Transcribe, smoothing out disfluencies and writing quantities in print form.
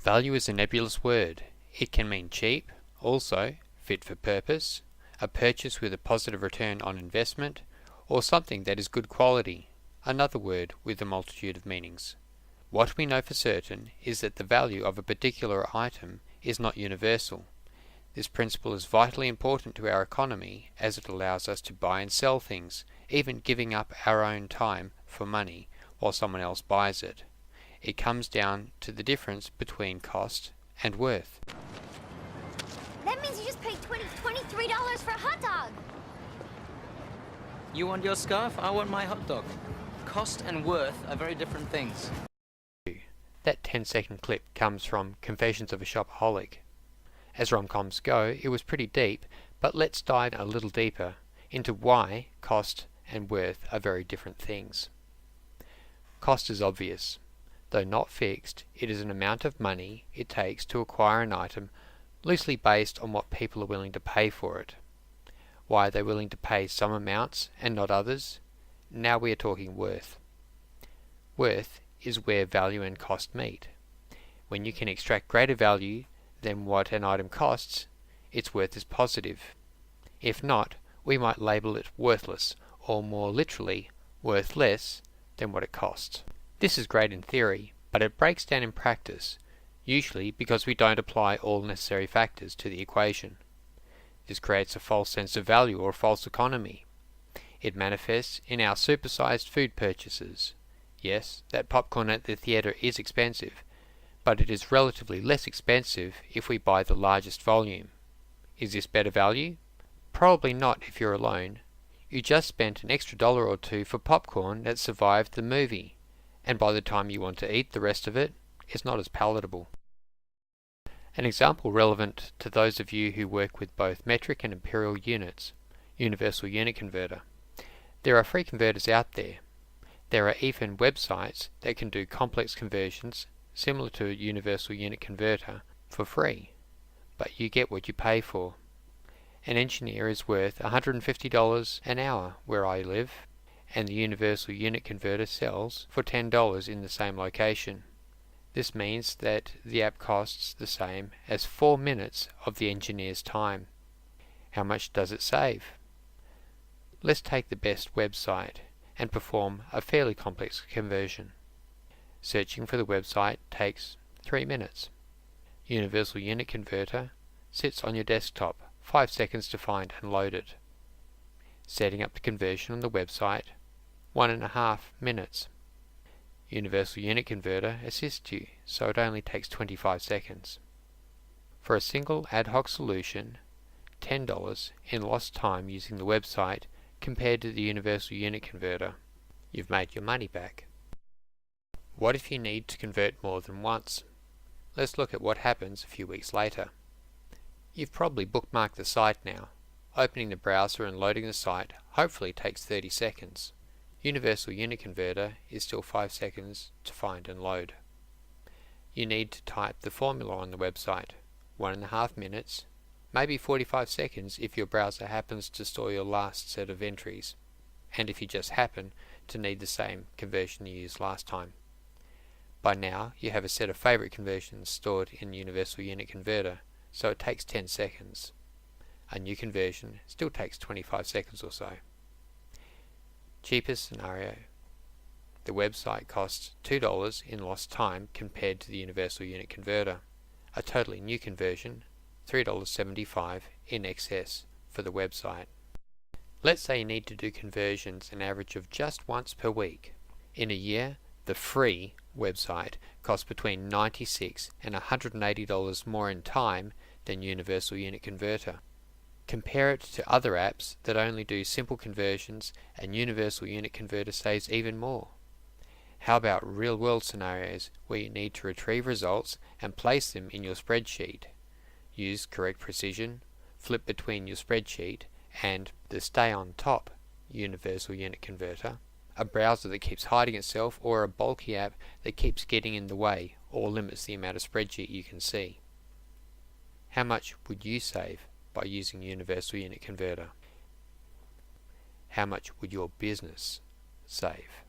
Value is a nebulous word. It can mean cheap, also fit for purpose, a purchase with a positive return on investment, or something that is good quality, another word with a multitude of meanings. What we know for certain is that the value of a particular item is not universal. This principle is vitally important to our economy as it allows us to buy and sell things, even giving up our own time for money while someone else buys it. It comes down to the difference between cost and worth. That means you just paid $23 for a hot dog. You want your scarf? I want my hot dog. Cost and worth are very different things. That 10-second clip comes from Confessions of a Shopaholic. As rom-coms go, it was pretty deep, but let's dive a little deeper into why cost and worth are very different things. Cost is obvious. Though not fixed, it is an amount of money it takes to acquire an item, loosely based on what people are willing to pay for it. Why are they willing to pay some amounts and not others? Now we are talking worth. Worth is where value and cost meet. When you can extract greater value than what an item costs, its worth is positive. If not, we might label it worthless, or more literally, worth less than what it costs. This is great in theory, but it breaks down in practice, usually because we don't apply all necessary factors to the equation. This creates a false sense of value or a false economy. It manifests in our supersized food purchases. Yes, that popcorn at the theatre is expensive, but it is relatively less expensive if we buy the largest volume. Is this better value? Probably not if you're alone. You just spent an extra $1 or $2 for popcorn that survived the movie, and by the time you want to eat the rest of it, it's not as palatable. An example relevant to those of you who work with both metric and imperial units, universal unit converter. There are free converters out there. There are even websites that can do complex conversions similar to a universal unit converter for free, but you get what you pay for. An engineer is worth $150 an hour where I live, and the universal unit converter sells for $10 in the same location. This means that the app costs the same as 4 minutes of the engineer's time. How much does it save? Let's take the best website and perform a fairly complex conversion. Searching for the website takes 3 minutes. Universal unit converter sits on your desktop, 5 seconds to find and load it. Setting up the conversion on the website, 1.5 minutes. Universal unit converter assists you, so it only takes 25 seconds. For a single ad hoc solution, $10 in lost time using the website compared to the universal unit converter. You've made your money back. What if you need to convert more than once? Let's look at what happens a few weeks later. You've probably bookmarked the site now. Opening the browser and loading the site hopefully takes 30 seconds. Universal unit converter is still 5 seconds to find and load. You need to type the formula on the website, 1.5 minutes, maybe 45 seconds if your browser happens to store your last set of entries, and if you just happen to need the same conversion you used last time. By now you have a set of favorite conversions stored in Universal Unit Converter, so it takes 10 seconds. A new conversion still takes 25 seconds or so. Cheapest scenario. The website costs $2 in lost time compared to the Universal Unit Converter. A totally new conversion, $3.75 in excess for the website. Let's say you need to do conversions an average of just once per week. In a year, the free website costs between $96 and $180 more in time than Universal Unit Converter. Compare it to other apps that only do simple conversions, and Universal Unit Converter saves even more. How about real-world scenarios where you need to retrieve results and place them in your spreadsheet? Use correct precision, flip between your spreadsheet and the Stay on Top Universal Unit Converter, a browser that keeps hiding itself, or a bulky app that keeps getting in the way or limits the amount of spreadsheet you can see. How much would you save by using Universal Unit Converter? How much would your business save?